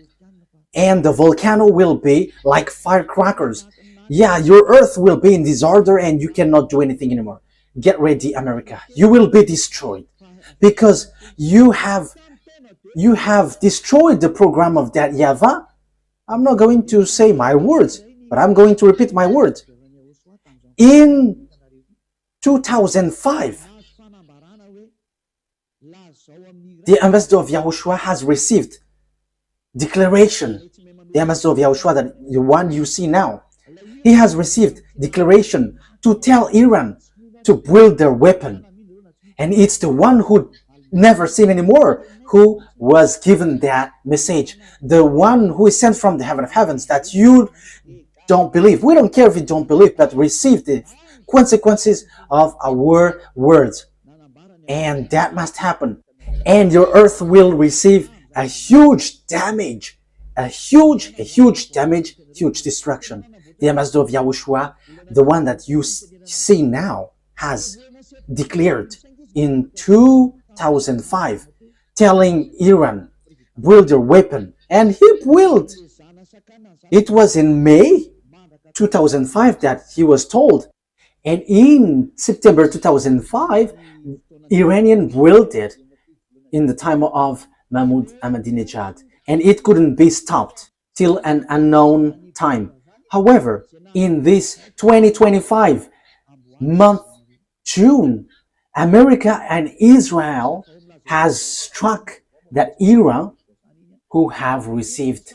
And the volcano will be like firecrackers. Yeah, your earth will be in disorder and you cannot do anything anymore. Get ready, America. You will be destroyed. Because you have destroyed the program of that YAHVAH. I'm not going to say my words, but I'm going to repeat my words. In 2005, the ambassador of YAHOSHUAH has received declaration. The ambassador of YAHOSHUAH, that the one you see now, he has received declaration to tell Iran to build their weapon. And it's the one who never seen anymore who was given that message. The one who is sent from the heaven of heavens that you don't believe. We don't care if you don't believe, but receive the consequences of our words. And that must happen. And your earth will receive a huge damage. A huge damage, huge destruction. The ambassador of YAHOSHUAH, the one that you see now, has declared in 2005, telling Iran, build your weapon. And he built. It was in May 2005 that he was told. And in September 2005, Iranian built it in the time of Mahmoud Ahmadinejad, and it couldn't be stopped till an unknown time. However, in this 2025 month, June, America and Israel has struck that Iran who have received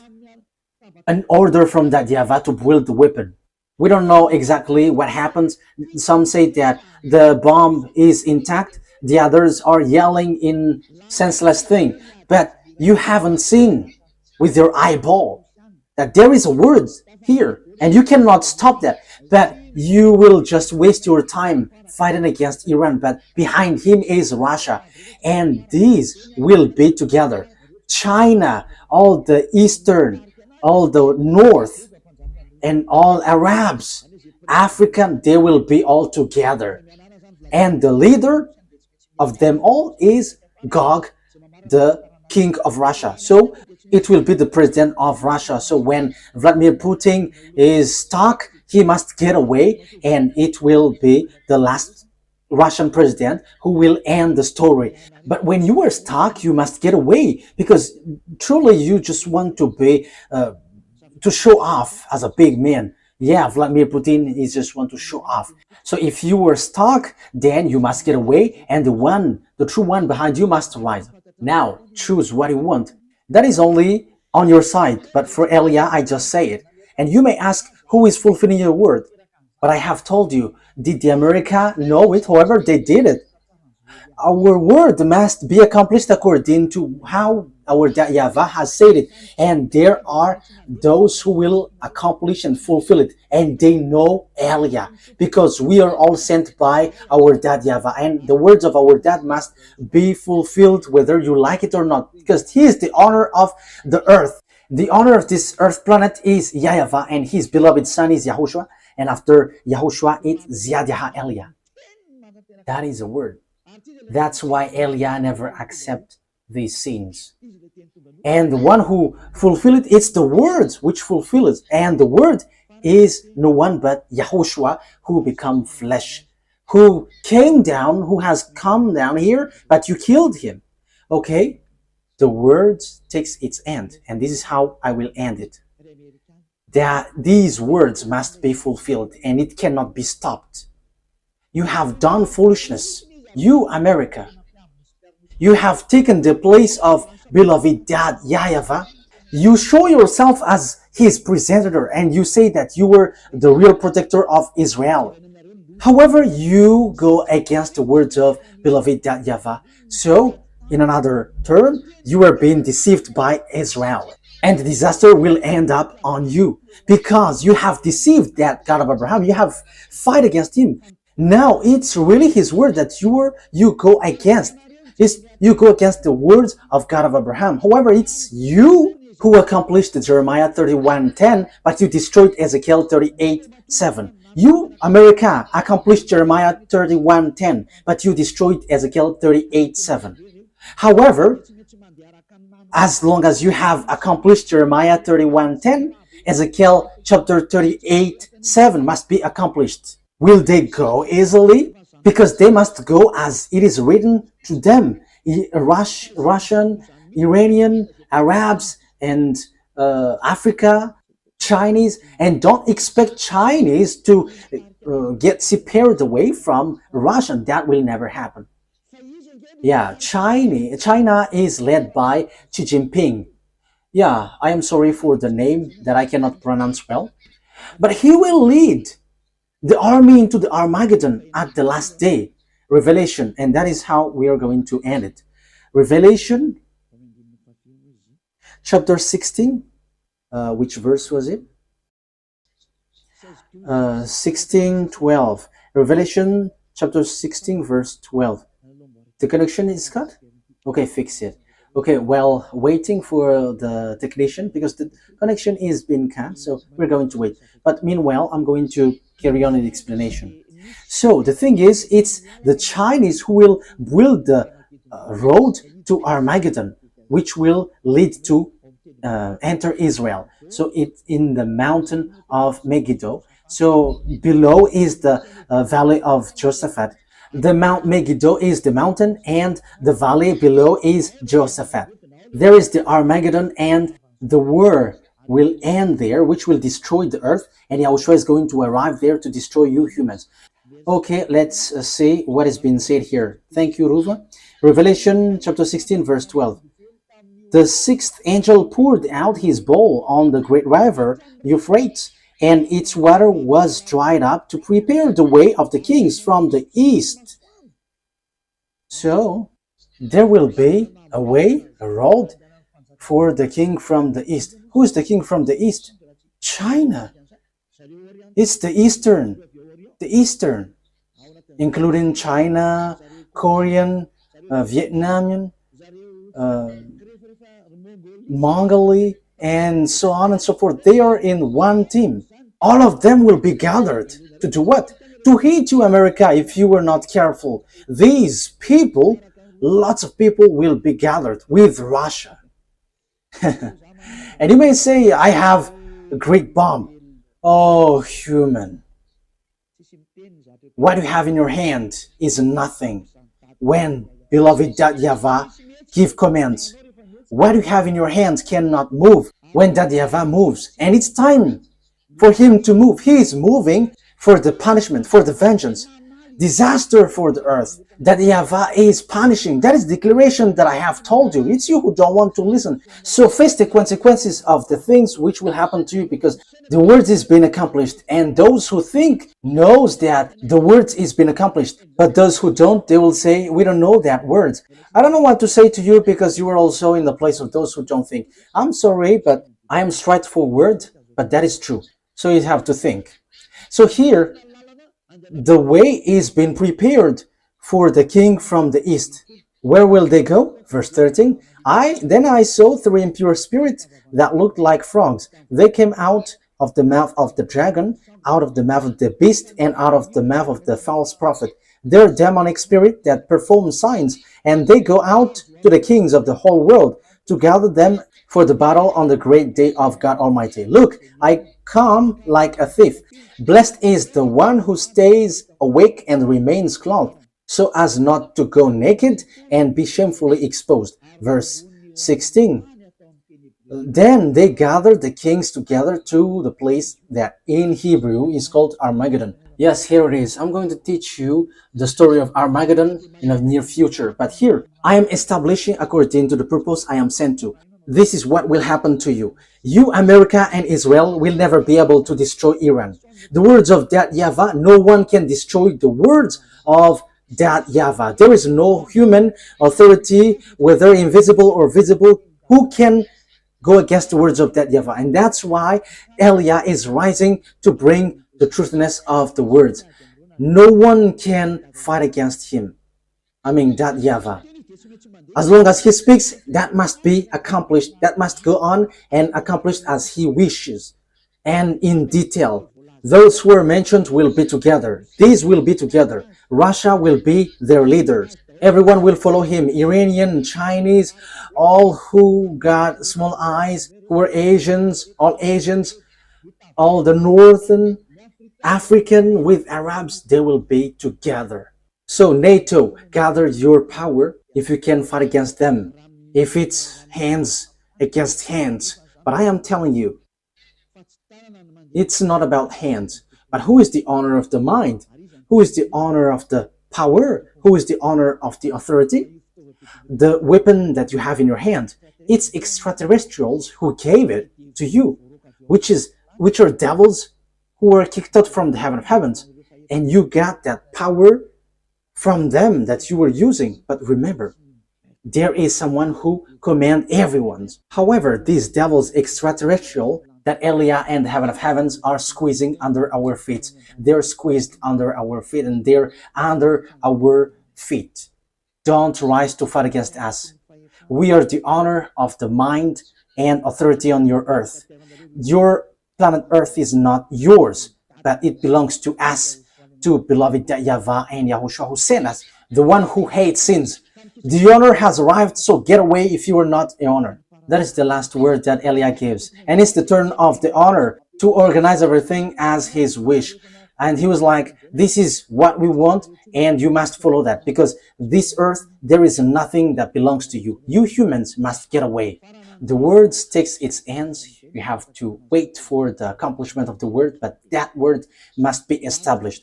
an order from that YAHVAH to build the weapon. We don't know exactly what happens. Some say that the bomb is intact. The others are yelling in senseless thing. But you haven't seen with your eyeball that there is a word here and you cannot stop that. But you will just waste your time fighting against Iran. But behind him is Russia. And these will be together. China, all the eastern, all the north, and all Arabs, African, they will be all together. And the leader of them all is Gog, the king of Russia. So it will be the president of Russia. So when Vladimir Putin is stuck, he must get away, and it will be the last Russian president who will end the story. But when you are stuck, you must get away, because truly you just want to be to show off as a big man. Yeah, Vladimir Putin is just want to show off. So if you were stuck, then you must get away, and the true one behind you must rise. Now, choose what you want. That is only on your side, but for Elia, I just say it. And you may ask, who is fulfilling your word? But I have told you, did the America know it? However, they did it. Our word must be accomplished according to how our YAHVAH has said it. And there are those who will accomplish and fulfill it. And they know Elia, because we are all sent by our dad YAHVAH. And the words of our dad must be fulfilled whether you like it or not, because he is the owner of the earth. The owner of this earth planet is YAHVAH, and his beloved son is YAHOSHUAH. And after YAHOSHUAH, it's Ziad Yaha Elia. That is a word. That's why Elia never accept these sins. And the one who fulfill it, it's the word which fulfill it. And the word is no one but YAHOSHUAH, who become flesh, who came down, who has come down here, but you killed him. Okay? The word takes its end, and this is how I will end it. That these words must be fulfilled, and it cannot be stopped. You have done foolishness. You, America, you have taken the place of beloved dad YAHVAH. You show yourself as his presenter, and you say that you were the real protector of Israel. However, you go against the words of beloved dad YAHVAH. So, in another term, you are being deceived by Israel. And the disaster will end up on you, because you have deceived that God of Abraham. You have fight against him. Now it's really his word that you go against. You go against the words of God of Abraham. However, it's you who accomplished Jeremiah 31:10, but you destroyed Ezekiel 38:7. You, America, accomplished Jeremiah 31:10, but you destroyed Ezekiel 38:7. However, as long as you have accomplished Jeremiah 31:10, Ezekiel chapter 38:7 must be accomplished. Will they go easily? Because they must go as it is written to them. Russian, Iranian, Arabs, and Africa, Chinese. And don't expect Chinese to get separated away from Russian. That will never happen. Yeah, China is led by Xi Jinping. Yeah, I am sorry for the name that I cannot pronounce well. But he will lead the army into the Armageddon at the last day. Revelation, and that is how we are going to end it. Revelation chapter 16, which verse was it? 16:12. Revelation chapter 16 verse 12. The connection is cut? Okay, fix it. Okay, well, waiting for the technician, because the connection is being cut, so we're going to wait. But meanwhile, I'm going to carry on the explanation. So the thing is, it's the Chinese who will build the road to Armageddon, which will lead to enter Israel. So it's in the mountain of Megiddo. So below is the valley of Josaphat. The Mount Megiddo is the mountain, and the valley below is Josaphat. There is the Armageddon, and the war will end there, which will destroy the earth, and Yahushua is going to arrive there to destroy you humans. Okay, let's see what is being said here. Thank you, Ruva. Revelation chapter 16, verse 12. The sixth angel poured out his bowl on the great river Euphrates, and its water was dried up to prepare the way of the kings from the east. So there will be a way, a road for the king from the east. Who is the king from the east? China. It's the eastern, including China, Korean, Vietnamese, Mongolia, and so on and so forth. They are in one team. All of them will be gathered to do what? To hate you, America, if you were not careful. These people, lots of people will be gathered with Russia. And you may say, I have a great bomb. Oh, human. What you have in your hand is nothing. When beloved YAHVAH give commands, what you have in your hands cannot move when YAHVAH moves. And it's time for him to move. He is moving for the punishment, for the vengeance, disaster for the earth. YAHVAH is punishing. That is the declaration that I have told you. It's you who don't want to listen. So face the consequences of the things which will happen to you, because the word is being accomplished. And those who think knows that the word is being accomplished. But those who don't, they will say, we don't know that word. I don't know what to say to you, because you are also in the place of those who don't think. I'm sorry, but I am straightforward, but that is true. So you have to think. So here, the way is being prepared for the king from the east. Where will they go? Verse 13. Then I saw three impure spirits that looked like frogs. They came out of the mouth of the dragon, out of the mouth of the beast, and out of the mouth of the false prophet. They're demonic spirit that perform signs, and they go out to the kings of the whole world to gather them for the battle on the great day of God Almighty. Look, I come like a thief. Blessed is the one who stays awake and remains clothed, so as not to go naked and be shamefully exposed. Verse 16. Then they gathered the kings together to the place that in Hebrew is called Armageddon. Yes, here it is. I'm going to teach you the story of Armageddon in the near future. But here, I am establishing according to the purpose I am sent to. This is what will happen to you. You, America and Israel, will never be able to destroy Iran. The words of that YAHVAH, no one can destroy the words of that YAHVAH. There is no human authority, whether invisible or visible, who can go against the words of that YAHVAH. And that's why Eliah is rising to bring the truthness of the words. No one can fight against him. That YAHVAH. As long as he speaks, that must be accomplished. That must go on and accomplished as he wishes. And in detail, those who are mentioned will be together. These will be together. Russia will be their leaders. Everyone will follow him. Iranian, Chinese, all who got small eyes, who are Asians, all the Northern African with Arabs, they will be together. So NATO, gather your power if you can fight against them. If it's hands against hands. But I am telling you, it's not about hands. But who is the owner of the mind? Who is the owner of the power? Who is the owner of the authority? The weapon that you have in your hand, it's extraterrestrials who gave it to you, which are devils who were kicked out from the heaven of heavens. And you got that power from them that you were using. But remember, there is someone who commands everyone. However, these devils extraterrestrial that Eliah and the heaven of heavens are squeezing under our feet. They're squeezed under our feet, and they're under our feet. Don't rise to fight against us. We are the honor of the mind and authority on your earth. Your planet Earth is not yours, but it belongs to us, to beloved YAHVAH and YAHOSHUAH who sent us, the one who hates sins. The honor has arrived, so get away if you are not the honor. That is the last word that Eliah gives. And it's the turn of the honor to organize everything as his wish. And he was like, this is what we want, and you must follow that, because this earth, there is nothing that belongs to you. You humans must get away. The word takes its ends. You have to wait for the accomplishment of the word, but that word must be established.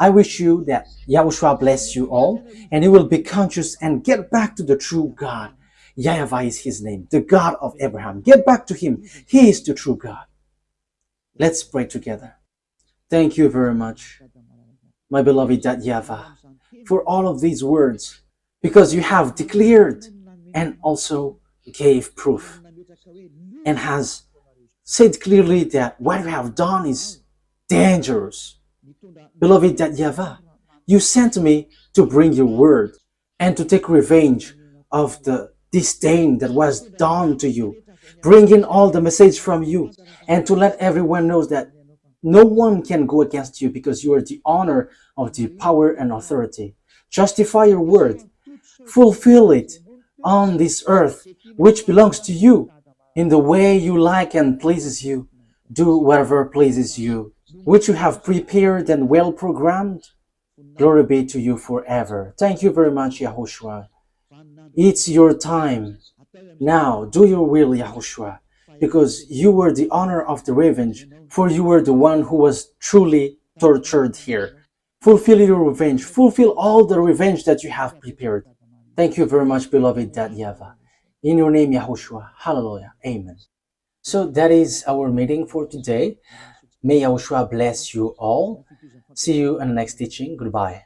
I wish you that Yahushua bless you all, and you will be conscious and get back to the true God. YAHVAH is his name, the God of Abraham. Get back to him. He is the true God. Let's pray together. Thank you very much, my beloved YAHVAH, for all of these words, because you have declared and also gave proof and has said clearly that what you have done is dangerous. Beloved YAHVAH, you sent me to bring your word and to take revenge of the disdain that was done to you, bringing all the message from you, and to let everyone know that no one can go against you because you are the honor of the power and authority. Justify your word, fulfill it on this earth, which belongs to you, in the way you like and pleases you. Do whatever pleases you, which you have prepared and well programmed. Glory be to you forever. Thank you very much, YAHOSHUAH. It's your time. Now do your will, YAHOSHUAH, because you were the honor of the revenge, for you were the one who was truly tortured here. Fulfill your revenge. Fulfill all the revenge that you have prepared. Thank you very much, beloved YAHVAH. In your name, YAHOSHUAH. Hallelujah. Amen. So that is our meeting for today. May YAHOSHUAH bless you all. See you in the next teaching. Goodbye.